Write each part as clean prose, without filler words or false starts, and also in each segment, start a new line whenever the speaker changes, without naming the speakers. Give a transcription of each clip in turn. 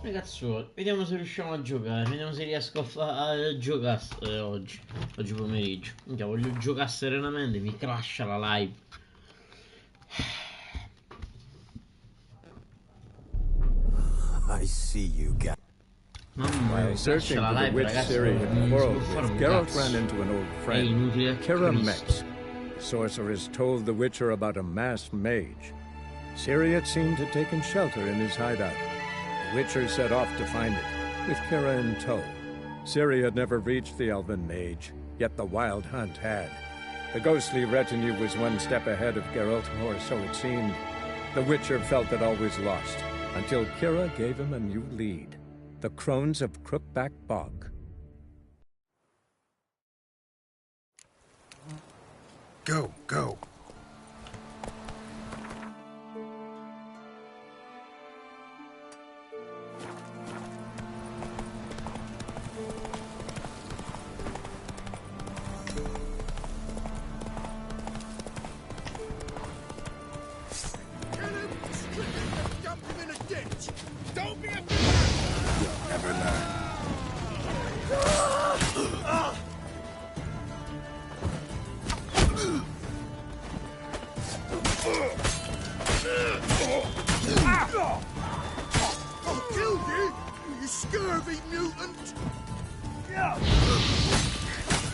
Ragazzuoli, vediamo se riusciamo a giocare. Vediamo se riesco a giocare oggi pomeriggio. Minchia, voglio giocare serenamente. Mi crasha la live.
I see you guys.
Mamma mia,
Searching
la
for the
live,
witch
ragazzi.
Siri had
Non si
quarreled
può fare
with,
un
Geralt
cazzo.
ran into an old
È
friend,
inutile.
Kira
Cristo.
Metz. Sorceress told the Witcher about a masked mage. Ciri, it seemed, had taken shelter in his hideout. The Witcher set off to find it, with Kira in tow. Ciri had never reached the elven mage, yet the wild hunt had. The ghostly retinue was one step ahead of Geralt, or so it seemed. The Witcher felt that all was lost, until Kira gave him a new lead. The Crones of Crookback Bog.
Go, go.
Don't be a
You'll never learn.
I'll kill you, you scurvy mutant!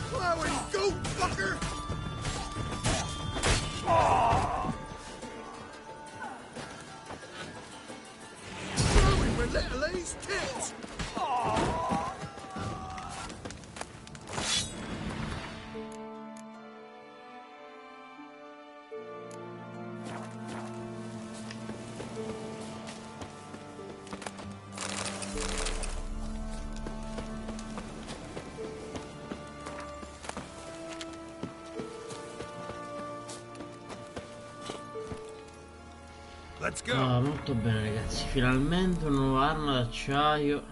Plowing goat fucker! Throwing with little A's tits!
Let's go.
Ah, molto bene, ragazzi. Finalmente una nuova arma d'acciaio.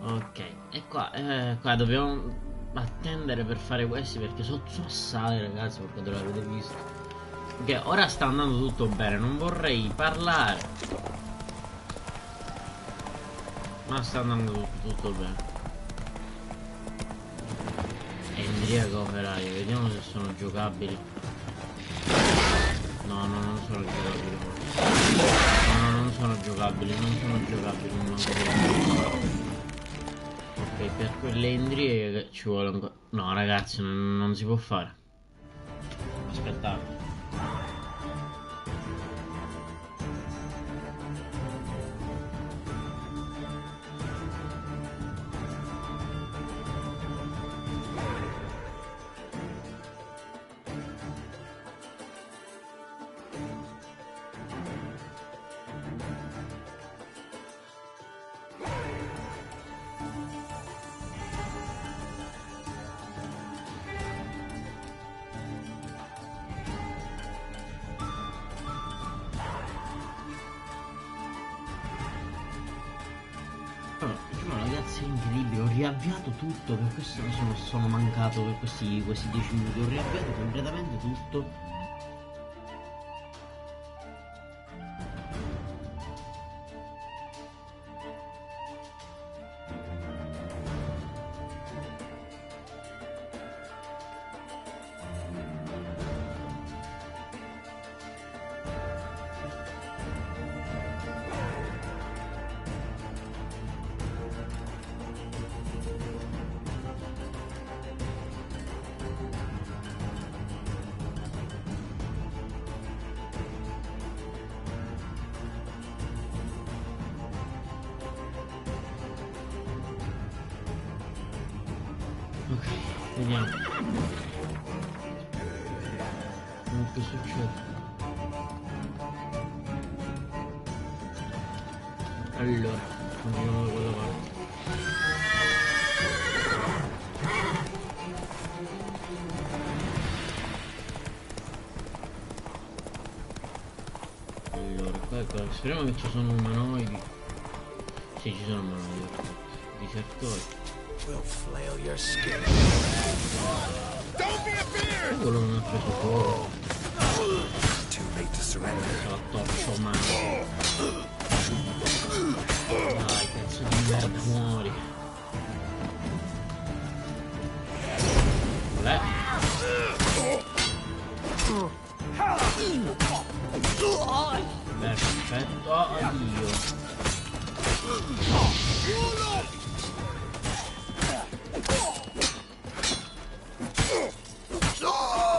Ok, e qua dobbiamo attendere per fare questi perché so a sale, ragazzi, perché l'avete visto. Ok, ora sta andando tutto bene, non vorrei parlare, ma sta andando tutto bene. E Indriaco operaio, vediamo se sono giocabili. No, non sono giocabili. No, non sono giocabili, non sono giocabili. Ok, per quelle indrie ci vuole ancora. No, ragazzi, non si può fare. Aspettate. No, ragazzi, è incredibile, ho riavviato tutto, per questo sono mancato per questi 10 minuti, ho riavviato completamente tutto. Ok, vediamo. Che succede? Allora, andiamo da quella parte. Allora, qua, speriamo che ci sono umanoidi. Sì, ci sono umanoidi, perfetto. Disertori.
We'll flail your skin.
Don't be a beard!
Quello non ha preso fuoco.
Too late to surrender.
Se la torcio mano. Perfetto. Oh, addio.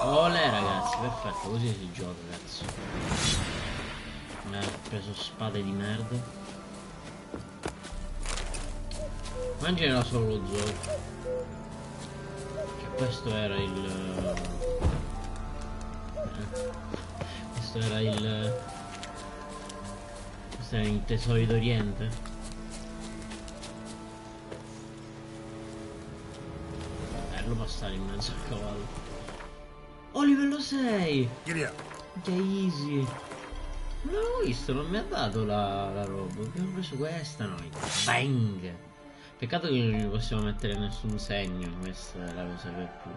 Olè ragazzi, perfetto, così si gioca, cazzo. Ho preso spade di merda. Immagina solo lo zoo. Che questo era il... questo era il... questo era il tesoro d'Oriente. Bello passare in mezzo al cavallo. Oh, livello 6!
Giddy up.
Che easy! Non l'avevo visto, non mi ha dato la roba. Abbiamo preso questa noi. Bang! Peccato che non gli possiamo mettere nessun segno. Questa è la cosa per più.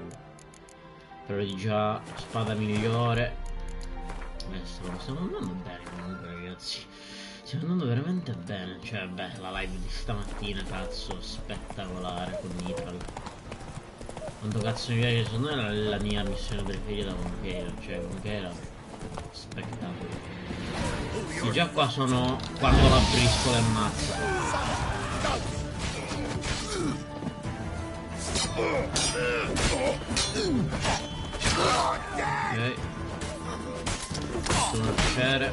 Però di già spada migliore. Adesso lo stiamo andando bene comunque, ragazzi. Stiamo andando veramente bene. Cioè, beh, la live di stamattina, cazzo, spettacolare con Nitral. Quanto cazzo mi piace, secondo me era la mia missione preferita con Kera, cioè con Kera spettacolo. E già qua sono quando la briscola e ammazza. Ok. Sono arciere.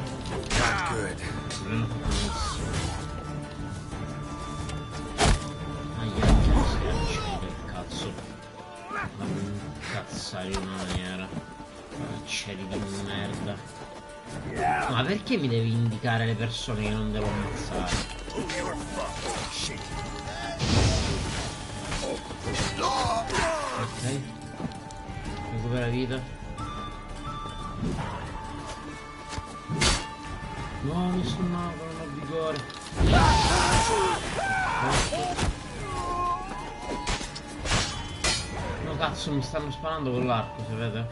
Cazzare in una maniera. Arcieri di merda. Ma perché mi devi indicare le persone che non devo ammazzare? Ok. Recupera vita. No, mi sono nato, non ho vigore. No cazzo, mi stanno sparando con l'arco, se vede.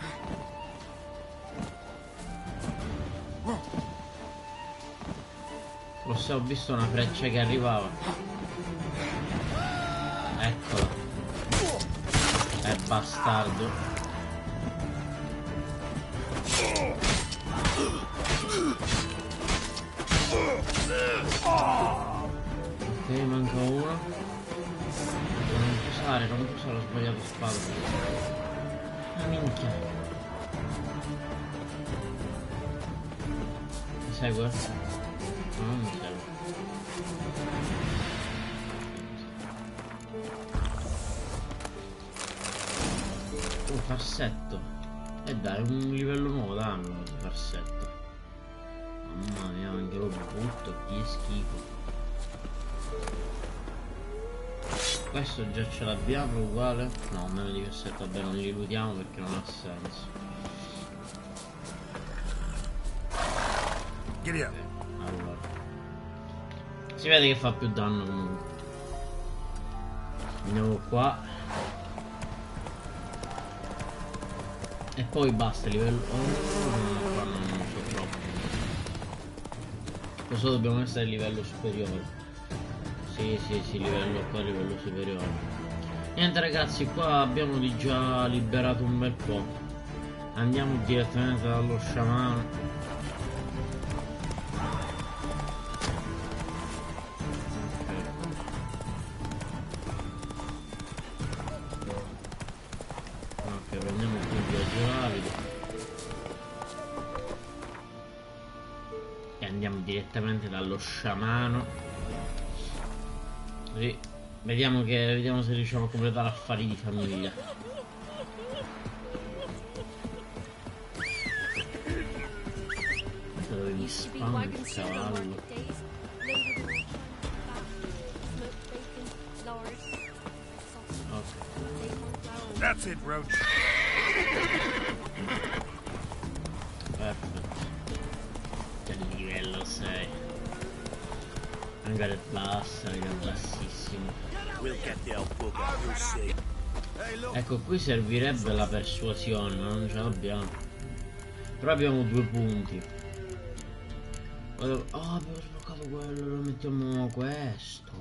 Lo so, ho visto una freccia che arrivava. Eccola. È bastardo. Ok, manca uno. Non usare, ho sbagliato spada. Ah, minchia. Mi segue? No, non mi segue. Farsetto. E dai, un livello nuovo danno di farsetto. Mamma mia, anche lo butto, che schifo. Questo già ce l'abbiamo uguale? No, meno di versetto, vabbè, non li lutiamo perché non ha senso.
Giddy up.
Allora. Si vede che fa più danno comunque. Andiamo qua. E poi basta, livello... Oh, no, qua non so troppo. Questo dobbiamo essere a livello superiore. Sì, livello qua, livello superiore. Niente ragazzi, qua abbiamo di già liberato un bel po'. Andiamo direttamente dallo sciamano. Ok, prendiamo qui il viaggio rapido. E andiamo direttamente dallo sciamano. Così vediamo se riusciamo a completare affari di famiglia. Dove mi spawna il cavallo. Ok.
That's it, Roach.
Perfetto. Che livello 6. Magari bassa, raga, bassissimo. Ecco, qui servirebbe la persuasione, non ce l'abbiamo. Però abbiamo 2 punti. Oh, abbiamo sbloccato quello, lo mettiamo questo.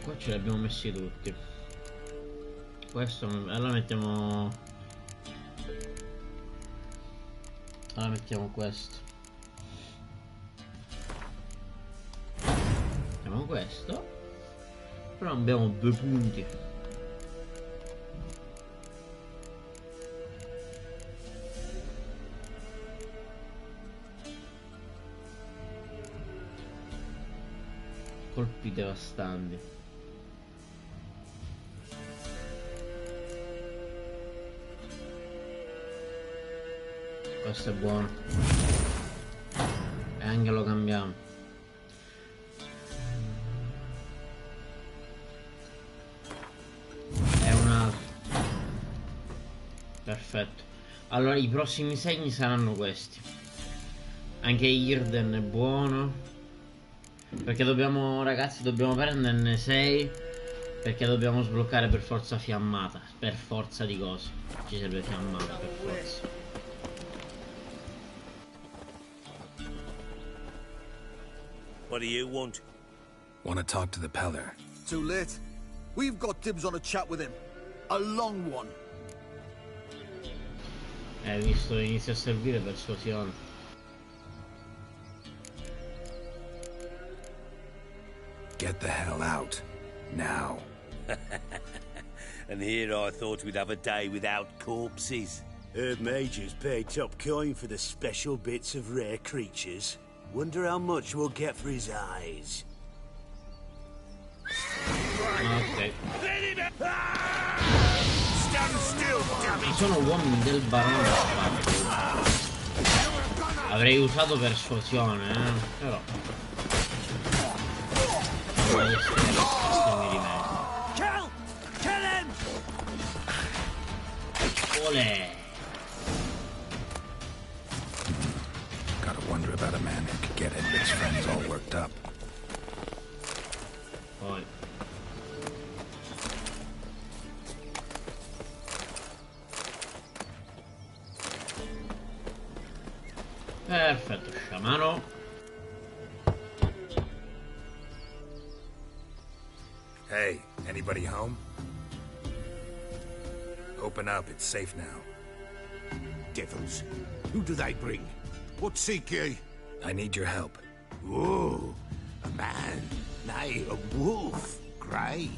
Qua ce li abbiamo messi tutti. Questo allora mettiamo. Allora mettiamo questo. Mettiamo questo. Però abbiamo 2 punti. Colpi devastanti. Questo è buono. E anche lo cambiamo. È un altro. Perfetto. Allora i prossimi segni saranno questi. Anche Irden è buono. Perché dobbiamo, ragazzi, dobbiamo prenderne 6. Perché dobbiamo sbloccare per forza fiammata. Per forza di cose. Ci serve fiammata per forza.
What do you want?
Want to talk to the Peller.
Too late. We've got dibs on a chat with him. A long one.
Visto inizia a servire persuasione.
Get the hell out. Now.
And here I thought we'd have a day without corpses.
Heard Major's paid top coin for the special bits of rare creatures. Wonder how much we'll get for his eyes.
Ok.
Stand still, damn
Ci
it!
sono uomini del barone Affari. Avrei usato persuasione, però. Questo mi rimane.
Kill him!
Olè.
Gotta wonder about a man who could get Edward's friends all worked up.
Poi. Perfetto, Sciamano.
Hey, anybody home? Open up, it's safe now.
Devils. Who do they bring? What seek ye?
I need your help.
Oh, a man. Nay, a wolf. Grey,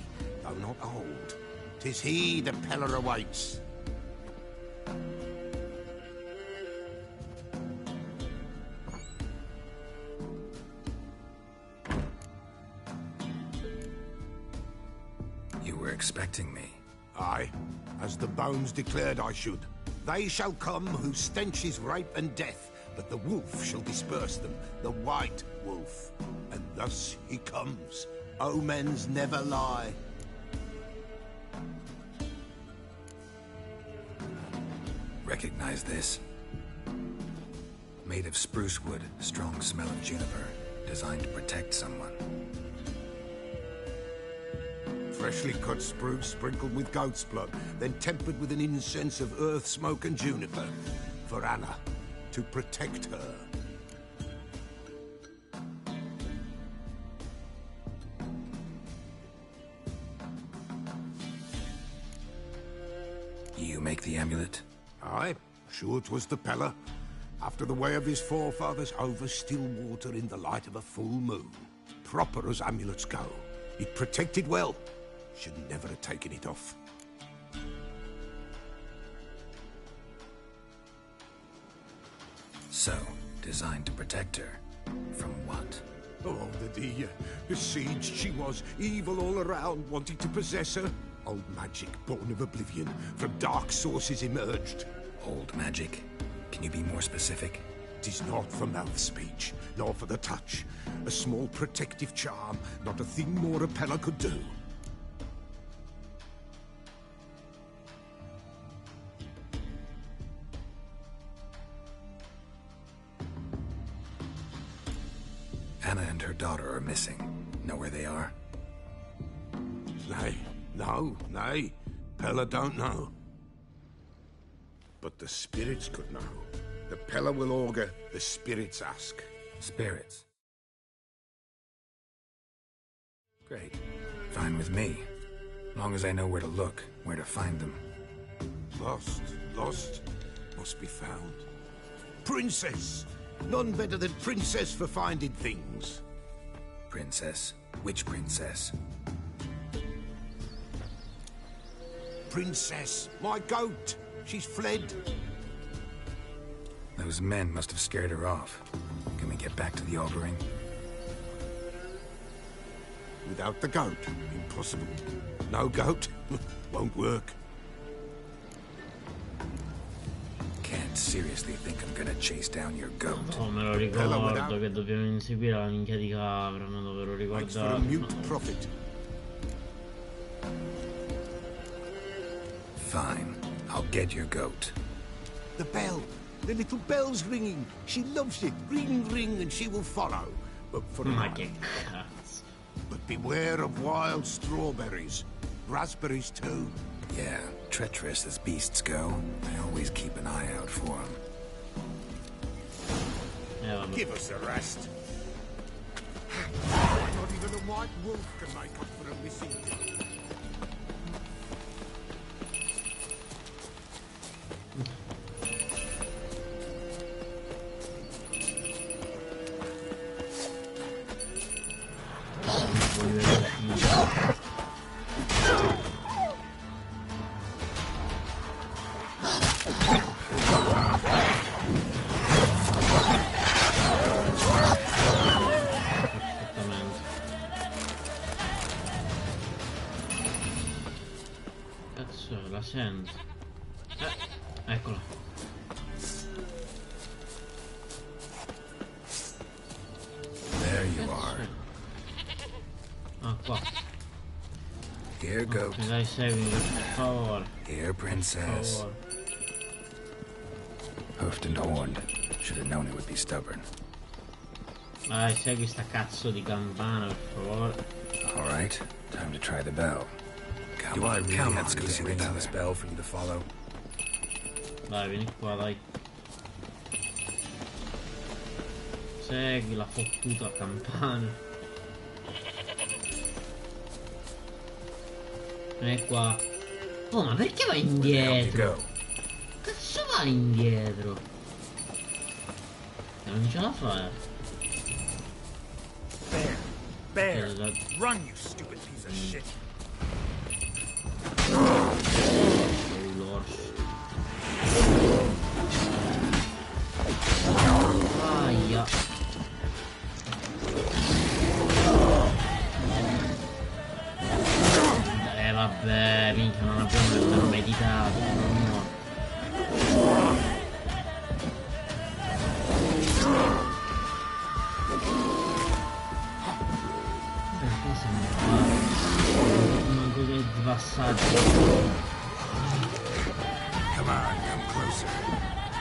though not old. 'Tis he the Peller awaits.
You were expecting me.
Aye, as the bones declared I should. They shall come whose stench is rape and death, but the wolf shall disperse them, the white wolf. And thus he comes. Omens never lie.
Recognize this? Made of spruce wood, strong smell of juniper, designed to protect someone.
Freshly cut spruce sprinkled with goat's blood, then tempered with an incense of earth, smoke and juniper. For Anna, to protect her.
You make the amulet?
Aye, sure 'twas the Peller. After the way of his forefathers, over still water in the light of a full moon. Proper as amulets go. It protected well. Should never have taken it off.
So, designed to protect her. From what?
Oh, the besieged she was, evil all around, wanting to possess her. Old magic, born of oblivion, from dark sources emerged.
Old magic? Can you be more specific?
'Tis not for mouth speech, nor for the touch. A small protective charm, not a thing more a Peller could do.
Anna and her daughter are missing. Know where they are?
Nay, nay. Peller don't know. But the spirits could know. The Peller will augur, the spirits ask.
Spirits. Great. Fine with me. Long as I know where to look, where to find them.
Lost, lost, must be found. Princess! None better than Princess for finding things.
Princess? Which princess?
Princess, my goat! She's fled.
Those men must have scared her off. Can we get back to the auguring?
Without the goat, impossible. No goat, won't work.
Can't seriously think I'm gonna chase down your goat.
Oh, me lo ricordo che dobbiamo inseguire la minchia di capra, non dovevo
Makes for a
ricordare.
mute prophet.
Fine. I'll get your goat.
The bell. The little bell's ringing. She loves it. Ring, ring, and she will follow. But for
Ma
now.
che cazzo.
But beware of wild strawberries. Raspberries too.
Yeah, treacherous as beasts go. I always keep an eye out for them.
Vabbè.
Give us a rest. Not even a white wolf can make up for a missing goat.
Cazzo, la sento. Eccola.
There you are.
Ah, qua.
Here, goat.
Ok, dai, seguimi, per favore.
Here,
Per
princess.
favore.
Hoofed and horned. Should have known it would be stubborn.
Dai, segui sta cazzo di campana, per favore.
All right, time to try the bell. Do I really have to ring this bell for you to follow?
Dai, vieni qua, dai. Segui la fottuta campana. Vieni qua. Oh, ma perché vai
Where the hell do you
indietro?
go?
Cazzo vai indietro? Non ce la fai.
Bear!
Esatto.
Run, you stupid piece of shit!
Oh, l'orso. Aia. Vabbè, minchia, non abbiamo nemmeno meditato, no. Perché siamo qua? Non vedo di passaggio.
Come on, come closer.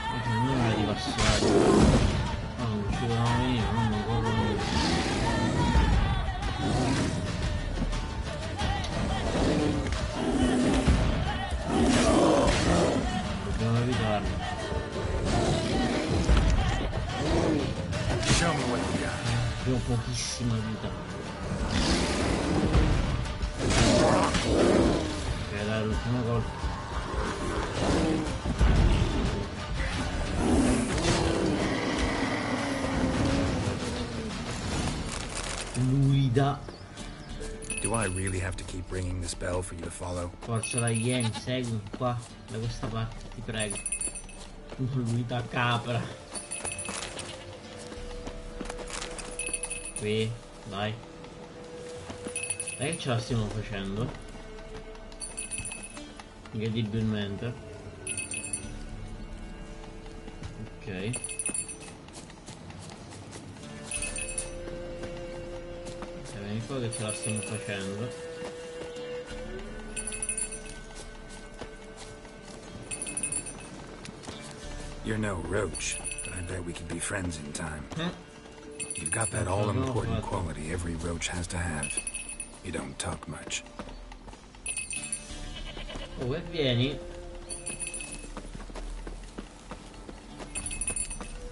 Non c'è nulla di passaggio. No, non ci dovevamo venire, non mi corro niente. Dobbiamo evitarlo.
Show me what you got.
Abbiamo pochissima vita. Ok, dai, l'ultimo colpo. Luida.
Do I really have to keep ringing this bell for you to follow?
Forza dai, vieni, segui qua, da questa parte, ti prego. Luida capra. Qui, dai. Dai che ce la stiamo facendo. Incredibilmente. Ok. Vieni qua che ce la stiamo facendo.
You're no roach, but I bet we could be friends in time. You've got that all-important quality every roach has to have. You don't talk much.
Oh, e vieni.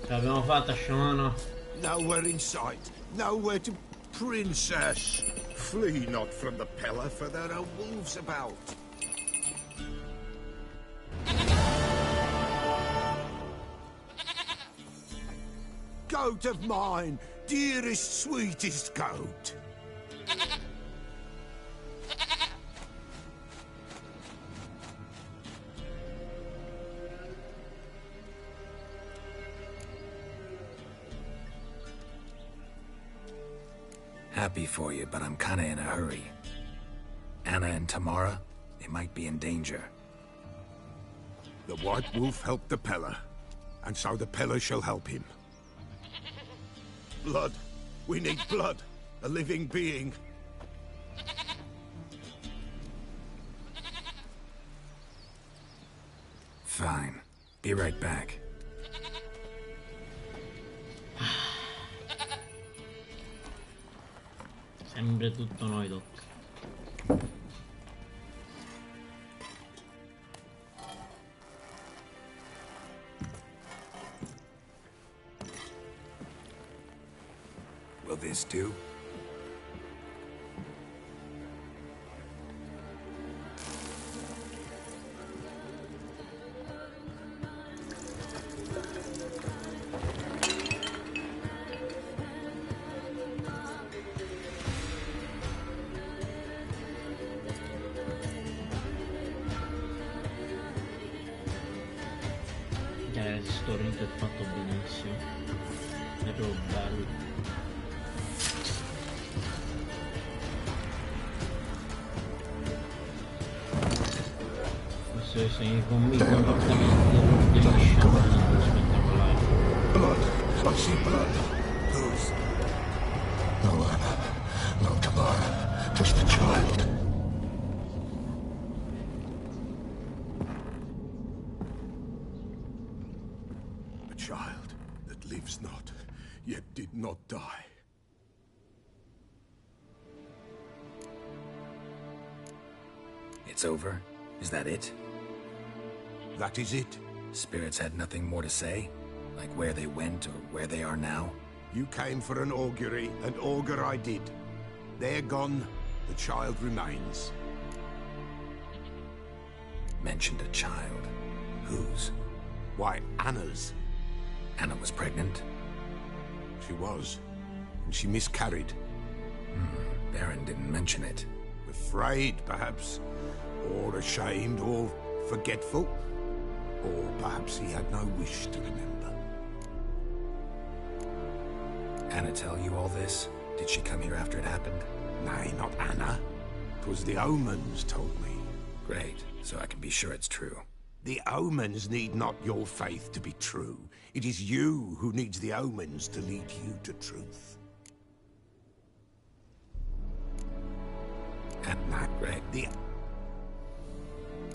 Ce l'abbiamo fatta, Sciamano.
Nowhere in sight. Nowhere to... Princess! Flee not from the Pella, for there are wolves about. Goat of mine, dearest, sweetest goat.
Happy for you, but I'm kinda in a hurry. Anna and Tamara, they might be in danger.
The White Wolf helped the Pella, and so the Pella shall help him. Blood. We need blood. A living being.
Fine. Be right back.
Sempre tutto noi tocca.
Will this do?
Sto rito è fatto benissimo. È proprio bello. Questo sono i comportamenti dello Sciamano spettacolari.
Blood. I see blood. Whose?
No Anna, no Tamara, just the child.
A child that lives not, yet did not die.
It's over? Is that it?
That is it.
Spirits had nothing more to say? Like where they went or where they are now?
You came for an augury, and augur I did. They're gone, the child remains.
Mentioned a child. Whose?
Why, Anna's.
Anna was pregnant?
She was, and she miscarried.
Baron didn't mention it.
Afraid, perhaps, or ashamed, or forgetful. Or perhaps he had no wish to remember.
Anna tell you all this? Did she come here after it happened?
Nay, not Anna. 'Twas the omens told me.
Great, so I can be sure it's true.
The omens need not your faith to be true. It is you who needs the omens to lead you to truth.
And not great.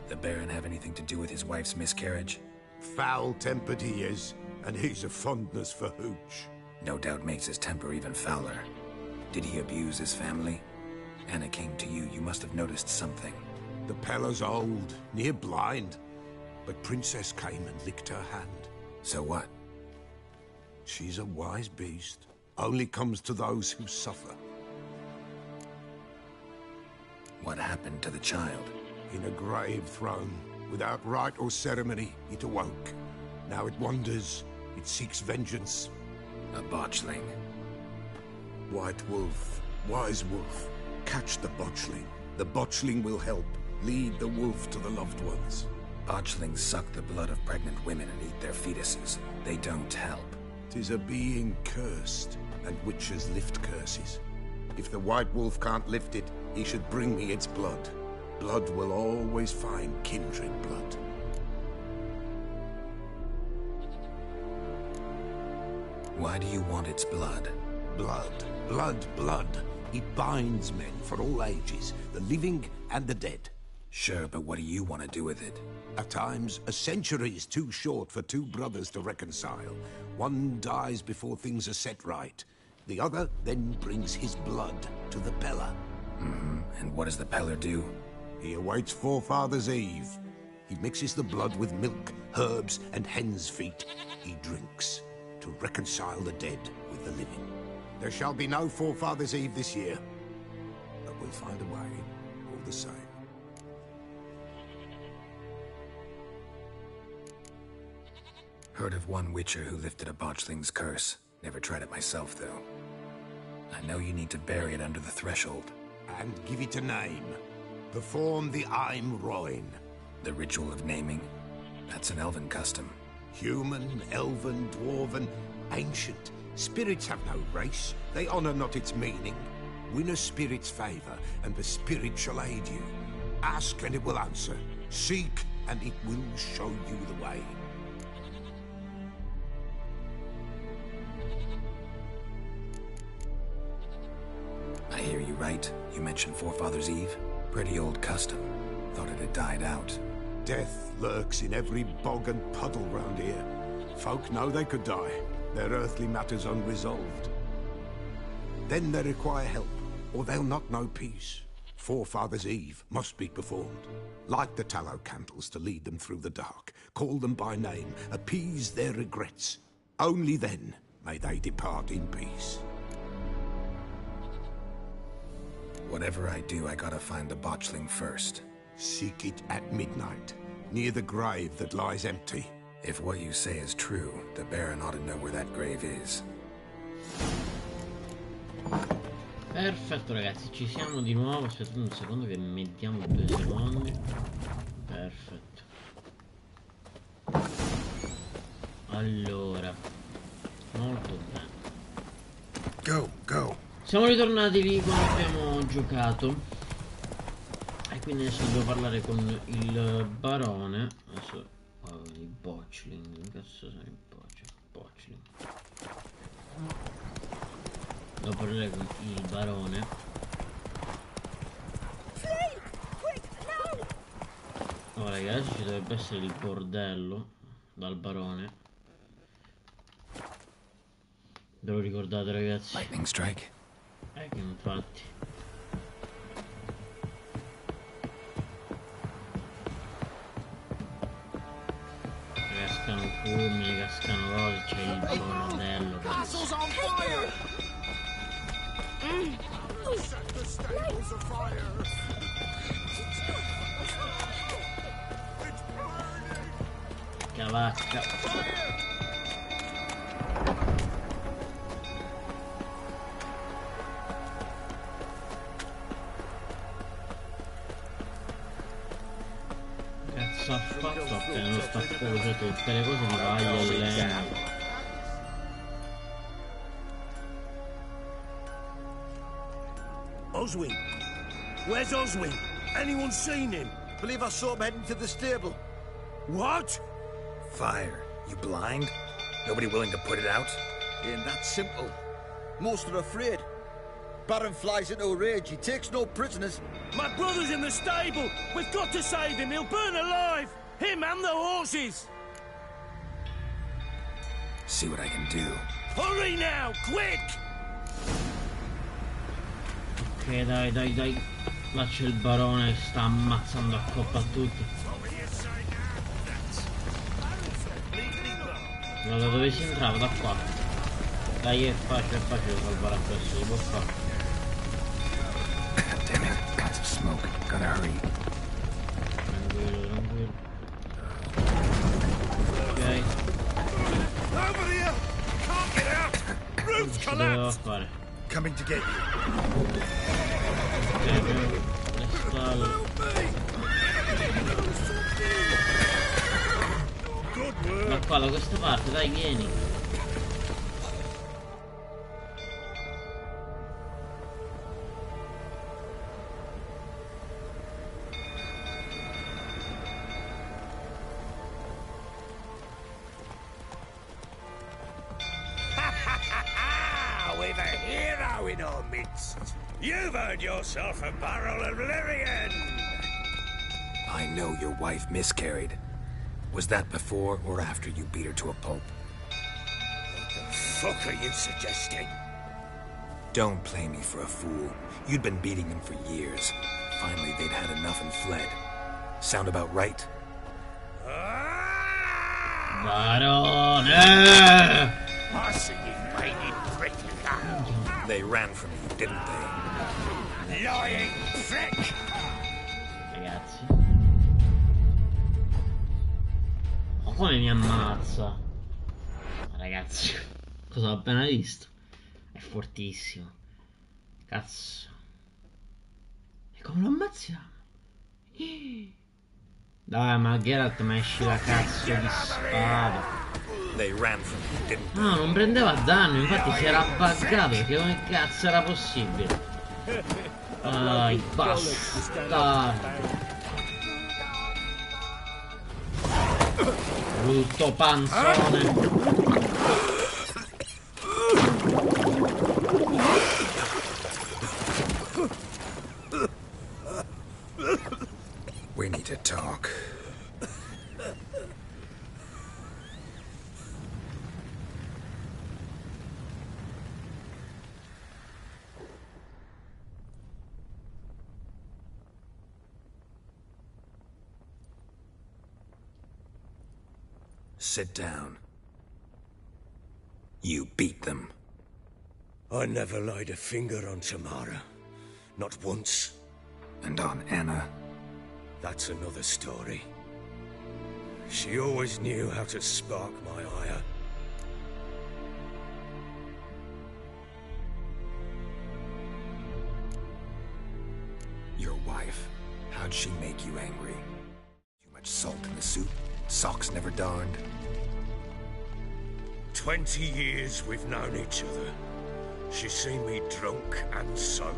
The Baron have anything to do with his wife's miscarriage?
Foul-tempered he is, and he's a fondness for hooch.
No doubt makes his temper even fouler. Did he abuse his family? Anna came to you, you must have noticed something.
The Pella's old, near blind, but Princess came and licked her hand.
So what?
She's a wise beast. Only comes to those who suffer.
What happened to the child?
In a grave thrown, without rite or ceremony, it awoke. Now it wanders, it seeks vengeance.
A botchling.
White wolf, wise wolf, catch the botchling. The botchling will help, lead the wolf to the loved ones.
Botchlings suck the blood of pregnant women and eat their fetuses. They don't help.
'Tis a being cursed, and witches lift curses. If the white wolf can't lift it, he should bring me its blood. Blood will always find kindred blood.
Why do you want its blood?
Blood, blood, blood. It binds men for all ages, the living and the dead.
Sure, but what do you want to do with it?
At times, a century is too short for two brothers to reconcile. One dies before things are set right. The other then brings his blood to the Pella.
And what does the Peller do?
He awaits Forefathers' Eve. He mixes the blood with milk, herbs, and hen's feet. He drinks to reconcile the dead with the living. There shall be no Forefathers' Eve this year. The find a way, all the same.
Heard of one witcher who lifted a botchling's curse. Never tried it myself, though. I know you need to bury it under the threshold.
And give it a name. Perform the Aim Roin.
The ritual of naming? That's an elven custom.
Human, elven, dwarven, ancient. Spirits have no race. They honor not its meaning. Win a spirit's favor, and the spirit shall aid you. Ask, and it will answer. Seek, and it will show you the way.
I hear you right. You mentioned Forefathers' Eve? Pretty old custom. Thought it had died out.
Death lurks in every bog and puddle round here. Folk know they could die, their earthly matters unresolved. Then they require help, or they'll not know peace. Forefathers' Eve must be performed. Light the tallow candles to lead them through the dark. Call them by name, appease their regrets. Only then may they depart in peace.
Whatever I do, I gotta find the botchling first.
Seek it at midnight, near the grave that lies empty.
If what you say is true, the Baron ought to know where that grave is.
Perfetto ragazzi, ci siamo di nuovo. Aspettate un secondo che mettiamo 2 secondi. Perfetto. Allora, molto bene.
Go, go.
Siamo ritornati lì quando abbiamo giocato. E quindi adesso devo parlare con il barone. Adesso i botchling. Che cazzo sono i botchling? Devo parlare con il barone. Oh ragazzi, adesso ci dovrebbe essere il bordello dal barone. Ve lo ricordate ragazzi?
Lightning strike.
Che infatti. Cascano fulmini, cascano cose, c'è il bordello.
Castle's on fire! Set the stables afire! It's burning!
Cavacca. Cazzo ha fatto appena lo staccoso tutte le cose di paglia e legno.
Oswin! Where's Oswin? Anyone seen him?
Believe I saw him heading to the stable.
What?
Fire. You blind? Nobody willing to put it out?
Ain't that simple. Most are afraid. Baron flies into a rage. He takes no prisoners.
My brother's in the stable! We've got to save him! He'll burn alive! Him and the horses!
See what I can do.
Hurry now! Quick!
Ok, dai. Là c'è il barone che sta ammazzando a coppa a tutti. Ma da dove si entrava? Da qua. Dai, è facile salvare a questo, si può fare.
Damn it, lots of smoke. Gotta hurry.
Tranquillo. Ok.
Over here! Can't get out! Roof's
Che dovevo
collapsed!
fare?
Coming to get you.
Ok, le spalle.
Good work!
Da qua, da questa parte, dai, vieni.
We've a hero in our midst. You've earned yourself a barrel of Lyrian.
I know your wife miscarried. Was that before or after you beat her to a pulp?
What the fuck are you suggesting?
Don't play me for a fool. You'd been beating them for years. Finally, they'd had enough and fled. Sound about right?
Barone!
I see you made it prick.
They ran from you, didn't they?
Lying prick!
Ragazzi. Ma come mi ammazza? Ragazzi, cosa ho appena visto? È fortissimo. Cazzo. E come lo ammazziamo? Dai, ma Geralt, ma esci la cazzo di spada. No, non prendeva danno, infatti si era buggato, perché come cazzo era possibile? Ah, i bastardi. Brutto panzone.
We need to talk. Sit down. You beat them.
I never laid a finger on Tamara. Not once.
And on Anna?
That's another story. She always knew how to spark my ire.
Your wife, how'd she make you angry? Too much salt in the soup? Socks never darned?
20 years we've known each other. She's seen me drunk and sober.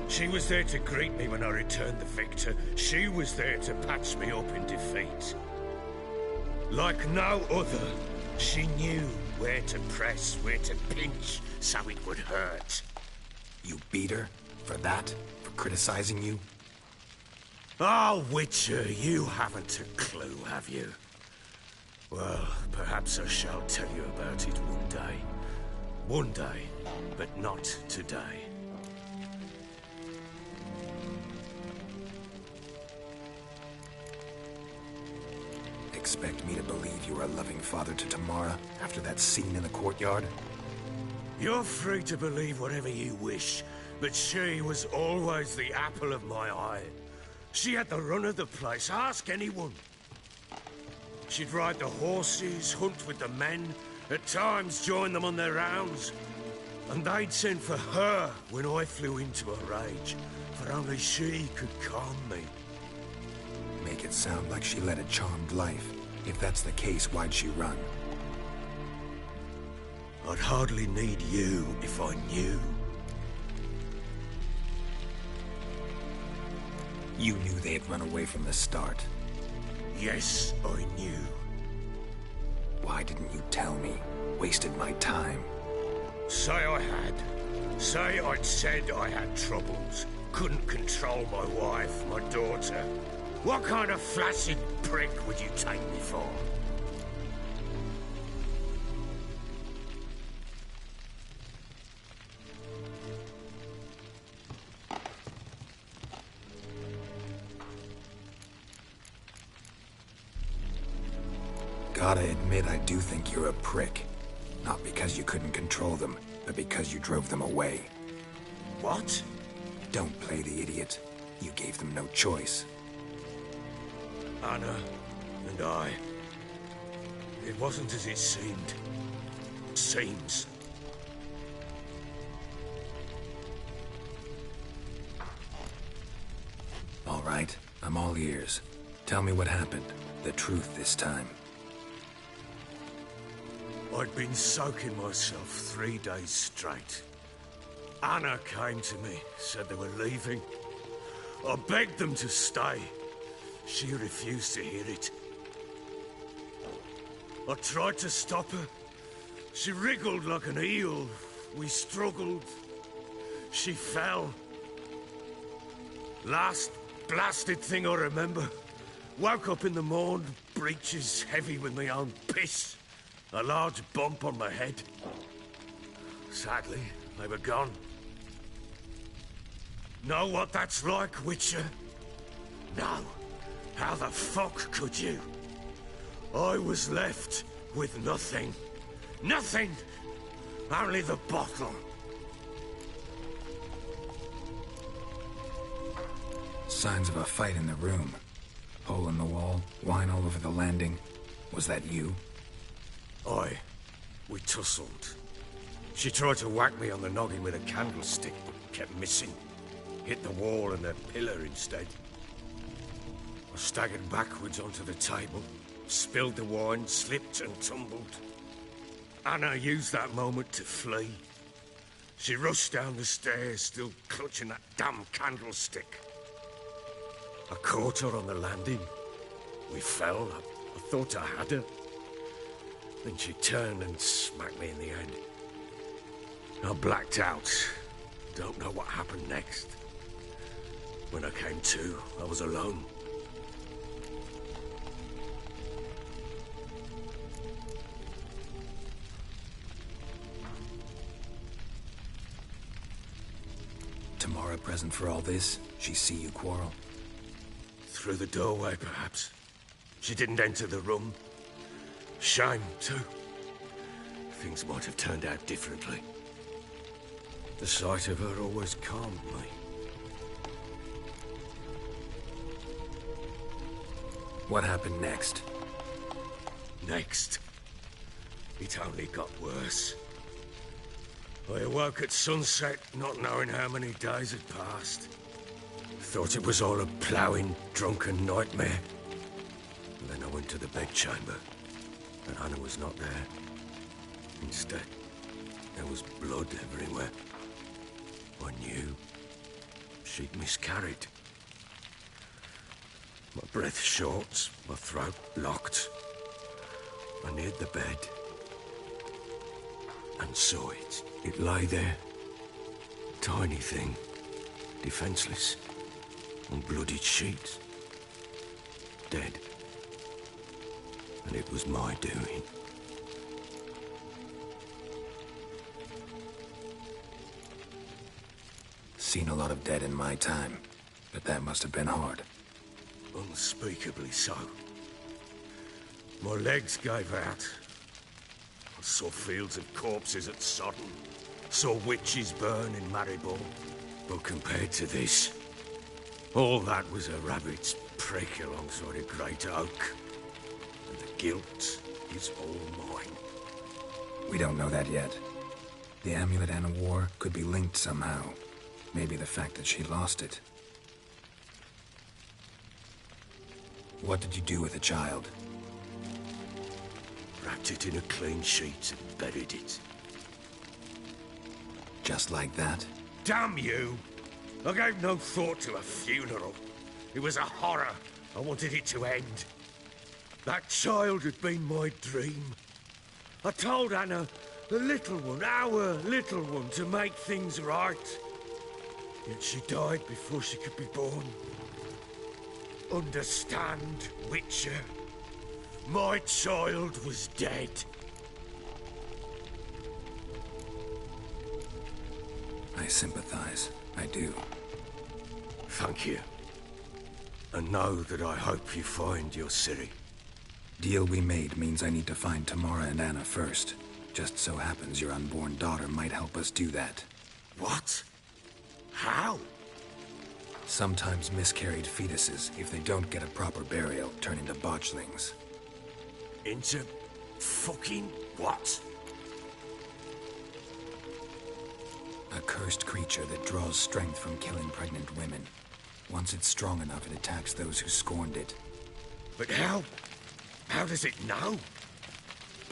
She was there to greet me when I returned the victor. She was there to patch me up in defeat. Like no other, she knew where to press, where to pinch, so it would hurt.
You beat her? For that? For criticizing you?
Oh, Witcher, you haven't a clue, have you? Well, perhaps I shall tell you about it one day. One day, but not today.
Expect me to believe you were a loving father to Tamara after that scene in the courtyard?
You're free to believe whatever you wish, but she was always the apple of my eye. She had the run of the place, ask anyone. She'd ride the horses, hunt with the men, at times join them on their rounds. And they'd send for her when I flew into a rage, for only she could calm me.
Make it sound like she led a charmed life. If that's the case, why'd she run?
I'd hardly need you if I knew.
You knew they had run away from the start.
Yes, I knew.
Why didn't you tell me? Wasted my time.
Say I had. Say I'd said I had troubles. Couldn't control my wife, my daughter. What kind of flaccid prick would you take me for?
Gotta admit, I do think you're a prick. Not because you couldn't control them, but because you drove them away.
What?
Don't play the idiot. You gave them no choice.
Anna and I... It wasn't as it seemed. Seems.
All right, I'm all ears. Tell me what happened. The truth this time.
I'd been soaking myself 3 days straight. Anna came to me, said they were leaving. I begged them to stay. She refused to hear it. I tried to stop her. She wriggled like an eel. We struggled. She fell. Last blasted thing I remember. Woke up in the morn, breeches heavy with my own piss. A large bump on my head. Sadly, they were gone. Know what that's like, Witcher? No. How the fuck could you? I was left with nothing. Nothing! Only the bottle.
signs of a fight in the room. Hole in the wall, wine all over the landing. Was that you?
Aye. We tussled. She tried to whack me on the noggin with a candlestick, but kept missing. Hit the wall and a pillar instead. I staggered backwards onto the table, spilled the wine, slipped and tumbled. Anna used that moment to flee. She rushed down the stairs, still clutching that damn candlestick. I caught her on the landing. We fell. I thought I had her. Then she turned and smacked me in the head. I blacked out. Don't know what happened next. When I came to, I was alone.
Tamara present for all this? She see you quarrel?
Through the doorway, perhaps. She didn't enter the room. Shame, too. Things might have turned out differently. The sight of her always calmed me.
What happened next?
Next, it only got worse. I awoke at sunset, not knowing how many days had passed. Thought it was all a ploughing, drunken nightmare. And then I went to the bedchamber, and Anna was not there. Instead, there was blood everywhere. I knew she'd miscarried. My breath short, my throat locked. I neared the bed and saw it. It lay there, tiny thing, defenseless, on bloodied sheets, dead. And it was my doing.
Seen a lot of dead in my time, but that must have been hard.
Unspeakably so. My legs gave out. I saw fields of corpses at Sodden. Saw witches burn in Maribor. But compared to this, all that was a rabbit's prick alongside a great oak. And the guilt is all mine.
We don't know that yet. The amulet Anna wore could be linked somehow. Maybe the fact that she lost it. What did you do with the child?
Wrapped it in a clean sheet and buried it.
Just like that?
Damn you! I gave no thought to a funeral. It was a horror. I wanted it to end. That child had been my dream. I told Anna, the little one, our little one, to make things right. Yet she died before she could be born. Understand, Witcher? My child was dead.
I sympathize. I do.
Thank you. And know that I hope you find your Ciri.
Deal we made means I need to find Tamara and Anna first. Just so happens your unborn daughter might help us do that.
What? How?
Sometimes miscarried fetuses, if they don't get a proper burial, turn into botchlings.
Into fucking what?
A cursed creature that draws strength from killing pregnant women. Once it's strong enough, it attacks those who scorned it.
But how? How does it know?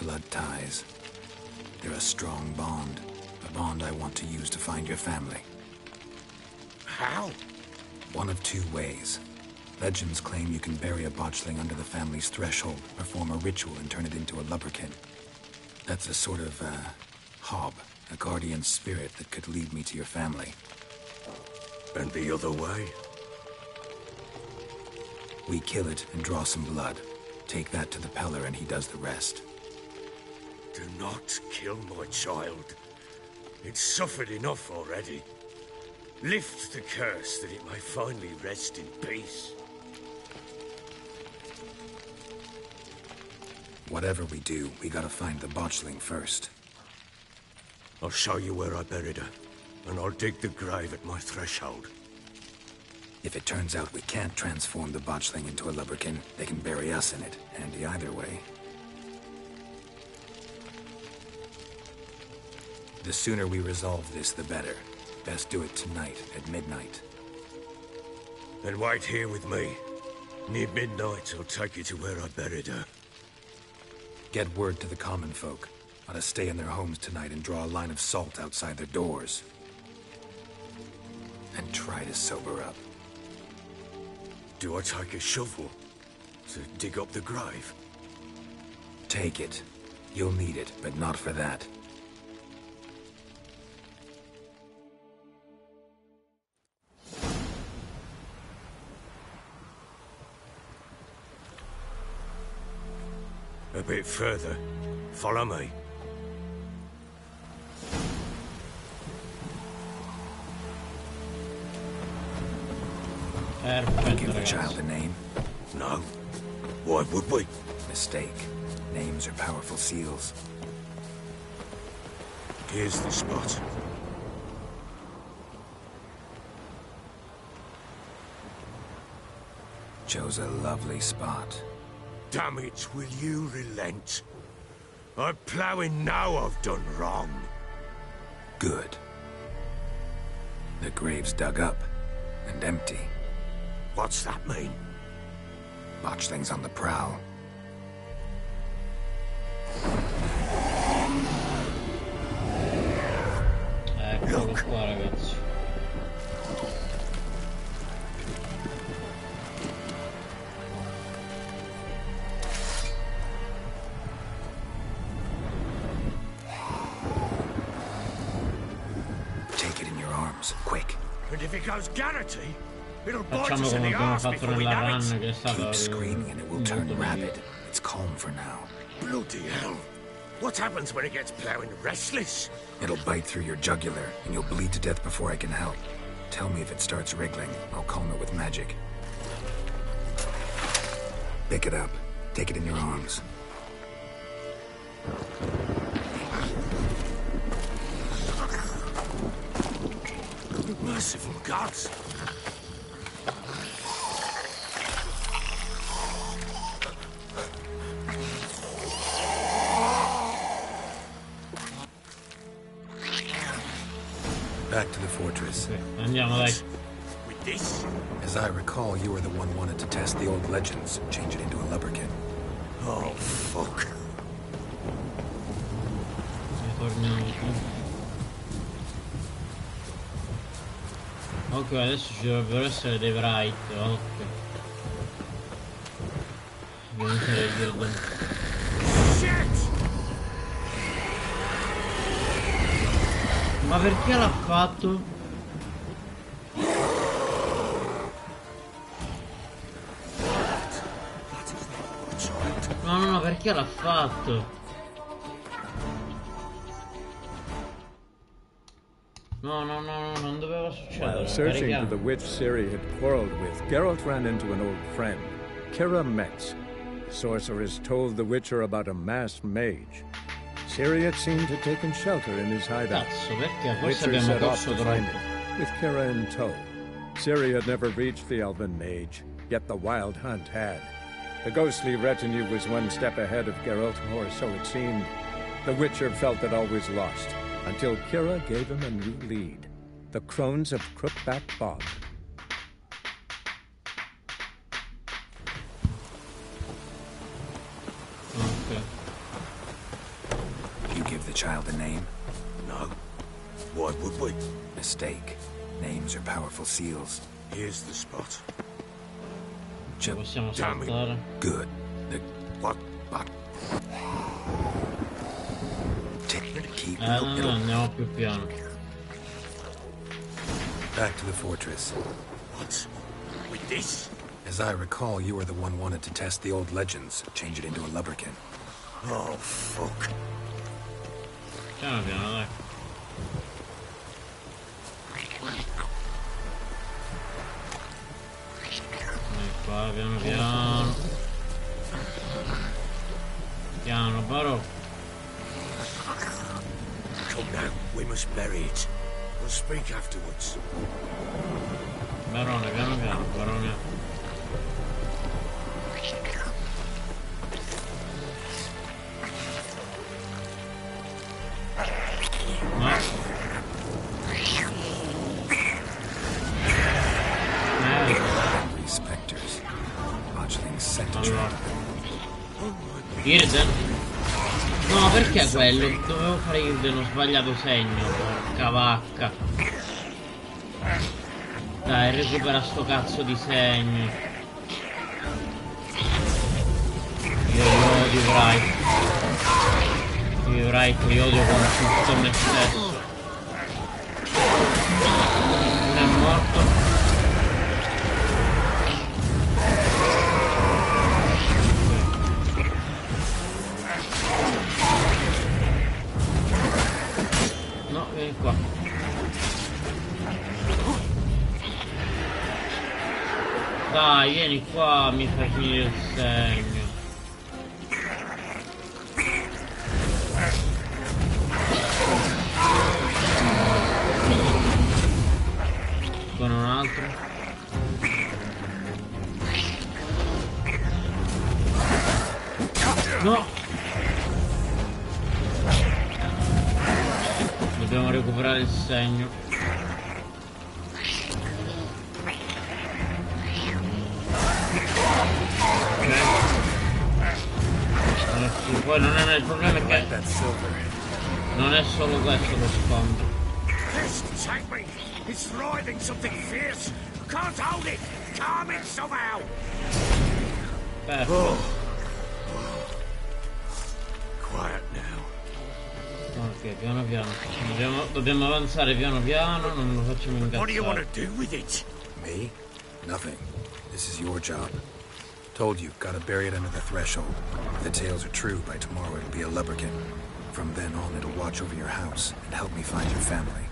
Blood ties. They're a strong bond. A bond I want to use to find your family.
How?
One of two ways. Legends claim you can bury a botchling under the family's threshold, perform a ritual, and turn it into a lubberkin. That's a sort of, hob, a guardian spirit that could lead me to your family.
And the other way?
We kill it and draw some blood. Take that to the Peller and he does the rest.
Do not kill my child. It's suffered enough already. Lift the curse that it may finally rest in peace.
Whatever we do, we gotta find the botchling first.
I'll show you where I buried her, and I'll dig the grave at my threshold.
If it turns out we can't transform the botchling into a lubberkin, they can bury us in it. Handy either way. The sooner we resolve this, the better. Best do it tonight, at midnight.
Then wait here with me. Near midnight, I'll take you to where I buried her.
Get word to the common folk. Ought to stay in their homes tonight and draw a line of salt outside their doors. And try to sober up.
Do I take a shovel to dig up the grave?
Take it. You'll need it, but not for that.
A bit further. Follow me.
Give the child a name?
No. Why would we?
Mistake. Names are powerful seals.
Here's the spot.
Chose a lovely spot.
Damn it, will you relent? I'm ploughing now I've done wrong.
Good. The grave's dug up and empty.
What's that mean?
Botchling's on the prowl.
Eccolo qua, ragazzi.
Take it in your arms, quick.
And if it goes garrety, it'll bite
Facciamo
us in
come
the
abbiamo
arse
fatto
before we
nella
know
run
it.
che è stata
Keep screaming and it will turn rabid. It's calm for now.
Bloody hell. What happens when it gets ploughing restless?
It'll bite through your jugular, and you'll bleed to death before I can help. Tell me if it starts wriggling. I'll calm it with magic. Pick it up. Take it in your arms.
Merciful gods.
Back to the fortress.
Andiamo, dai.
With this?
As I recall, you were the one wanted to test the old legends, change it into a lubberkin.
Oh, fuck.
Ritorniamo qui. Ok, adesso ci dovrebbero essere dei bright, ok. Dobbiamo iniziare a dire Ma perché l'ha fatto? No, perché l'ha fatto? No, non doveva succedere.
While searching for the witch Ciri had quarreled with, Geralt ran into an old friend, Kira Metz. The sorceress told the Witcher about a masked mage. Ciri had seemed to have taken shelter in his hideout.
Cazzo, perché? Forse
Witcher
abbiamo
set off
corso
to find
troppo.
it, with Kira in tow. Ciri had never reached the elven mage, yet the wild hunt had. The ghostly retinue was one step ahead of Geralt, or so it seemed. The Witcher felt that all was lost, until Kira gave him a new lead. The Crones of Crookback Bog.
Ok.
You give the child a name?
No. Why would we?
Mistake. Names are powerful seals.
Here's the spot.
Possiamo
Damn it.
saltare.
Good. The
What?
bot. Keep.
No, andiamo più piano.
Back to the fortress.
What? With this?
As I recall, you were the one wanted to test the old legends, change it into a lubberkin.
Oh, fuck.
Piano piano, dai. Qua, piano piano. Piano, però.
Come now, we must bury it. We'll speak afterwards.
Barone, piano piano, barone.
Specters. Botchling set to
Allora.
trap.
Irden? No, perché quello? Dovevo fare Irden, ho sbagliato segno, porca vacca. Dai, recupera sto cazzo di segno. Io odio Wright. Io Wright li odio con tutto me stesso. Non è morto. No, vieni qua. Dai, vieni qua, mi fai finire il segno. Con un altro. No! Dobbiamo recuperare il segno. Poi non è il problema è che non è solo questo lo scontro.
It's writhing something fierce. I can't hold it. Calm it somehow. Quiet now.
Ok, piano piano. Dobbiamo avanzare piano piano, non lo facciamo incazzare.
What do you want to do with it?
Me? Nothing. This is your job. Told you, gotta bury it under the threshold. If the tales are true, by tomorrow it'll be a lubberkin. From then on, it'll watch over your house and help me find your family.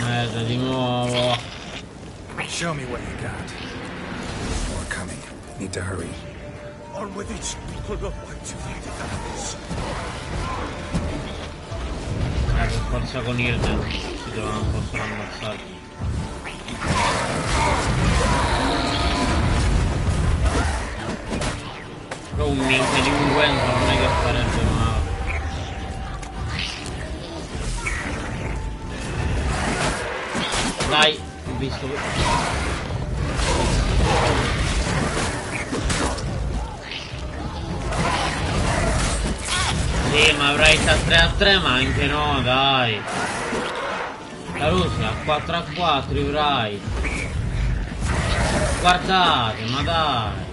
Merda, di nuovo.
Show me what you got. More coming. Need to hurry.
On with it. I'll not wait to find it happens.
Per forza con Irden si devono possono ammazzare. Però un minchia di un guento non è che farebbe male. Dai, ho visto. Sì, ma avrai sta 3-3, ma anche no, dai. La Russia a 4-4, avrai. Guardate, ma dai.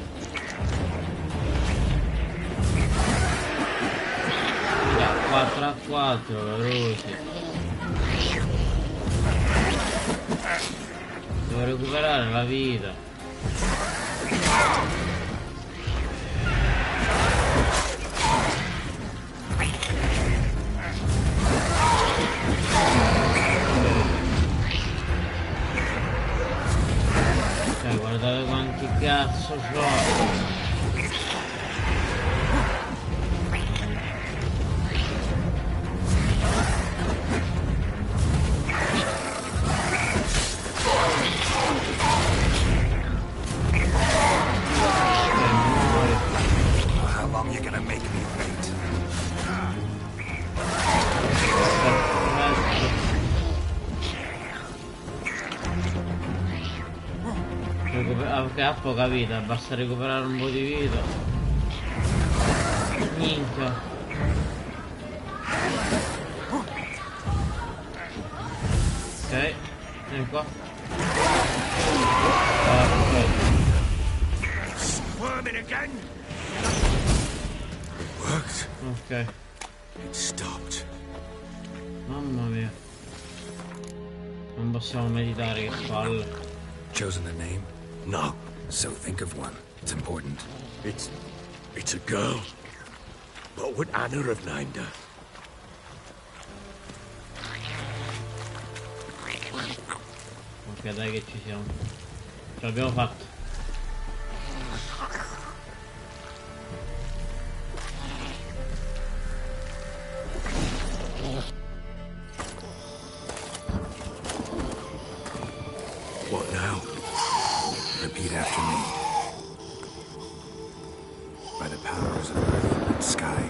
Raga, 4-4, la Russia. Devo recuperare la vita. Guardate quanti cazzo c'ho.
How long you gonna make me wait?
Che ha poca vita, basta recuperare un po' di vita. Minchia. Ok, vieni qua.
Squirming again. Worked.
Ok.
It stopped.
Mamma mia. Non possiamo meditare, che palle.
Chosen the name?
No.
So think of one. It's important.
It's a girl. What would Anna have named her?
Ok, dai che ci siamo. Ce l'abbiamo fatto.
powers of earth and sky.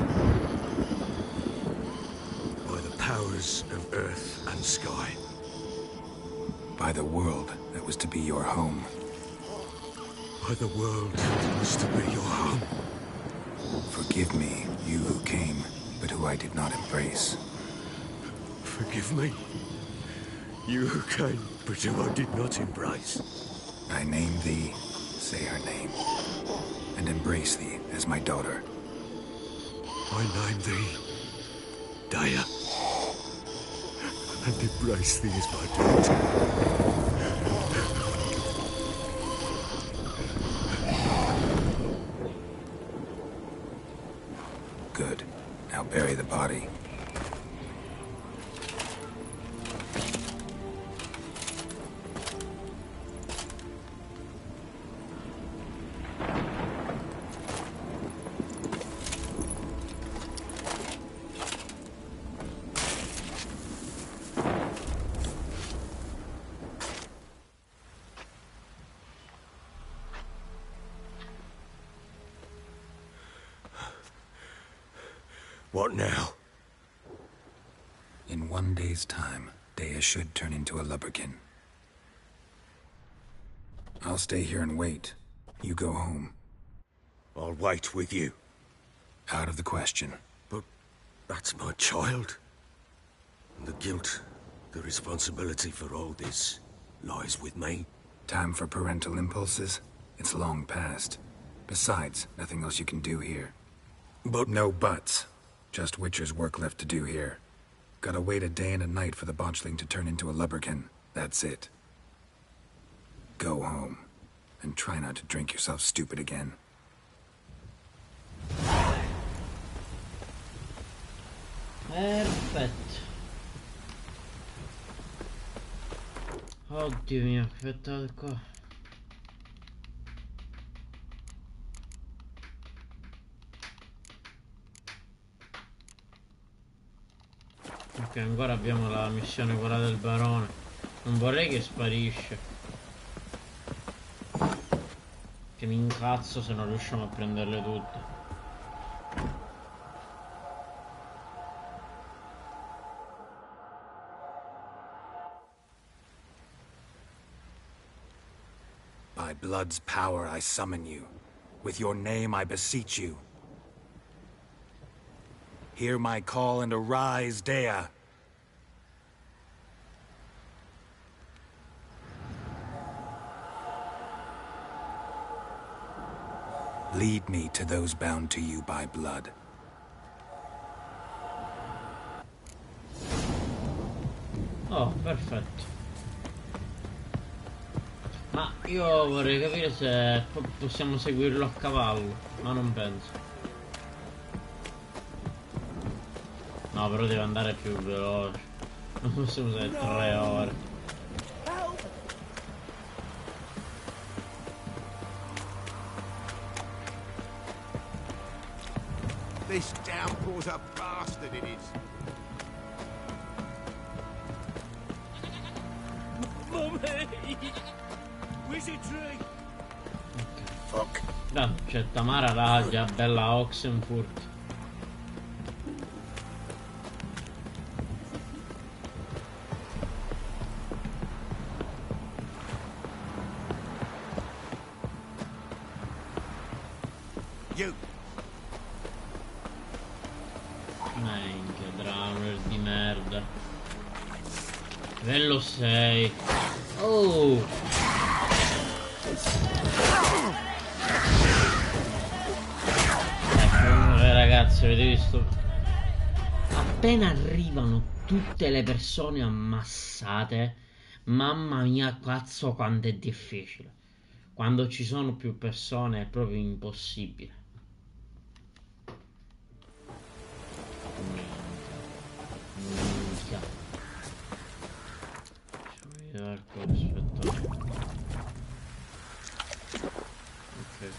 By the powers of earth and sky.
By the world that was to be your home.
By the world that was to be your home.
Forgive me, you who came, but who I did not embrace.
Forgive me, you who came, but who I did not embrace.
I name thee, say her name, and embrace thee as my daughter.
I name thee, Della, and embrace thee as my daughter.
Good. Now bury the body.
What now?
In 1 day's time, Dea should turn into a lubberkin. I'll stay here and wait. You go home.
I'll wait with you.
Out of the question.
But that's my child. And the guilt, the responsibility for all this lies with me.
Time for parental impulses? It's long past. Besides, nothing else you can do here.
But
no buts. Just Witcher's work left to do here. Gotta wait a day and a night for the botchling to turn into a lubberkin. That's it. Go home. And try not to drink yourself stupid again.
Perfetto. Oddio mio, aspettate qua. Ok, ancora abbiamo la missione quella del barone. Non vorrei che sparisce. Che mi incazzo se non riusciamo a prenderle tutte.
By blood's power I summon you. With your name I beseech you. Hear my call and arise, Dea. Lead me to those bound to you by blood.
Oh, perfetto. Ma io vorrei capire se possiamo seguirlo a cavallo, ma non penso. No, però deve andare più veloce. Non possiamo usare 3 ore.
This downpour's a bastard, it is.
Mummy! Wizardry!
Fuck.
No, c'è Tamara là, già bella Oxenfurt.
You.
Minchia, Drowner di merda. Dello 6. Oh! Ragazzi, avete visto? Appena arrivano tutte le persone ammassate, mamma mia, cazzo quanto è difficile. Quando ci sono più persone è proprio impossibile. Minchia. Aspetta. Ok.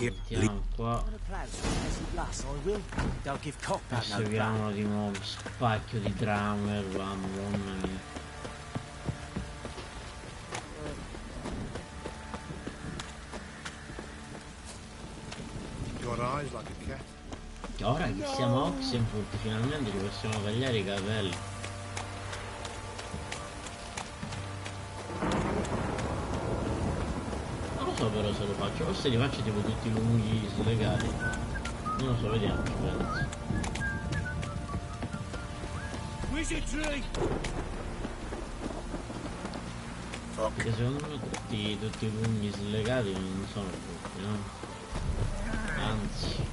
Mettiamo qua. Seguiamo di nuovo spacchio di Drowner, mamma mia.
got eyes like a cat.
Ora che siamo a Oxenfurt finalmente ci possiamo tagliare i capelli. Non lo so però se lo faccio, forse li faccio tipo tutti lunghi, slegati. Non lo so, vediamo, penso. Perché secondo me tutti lunghi, slegati non sono tutti, no? Anzi.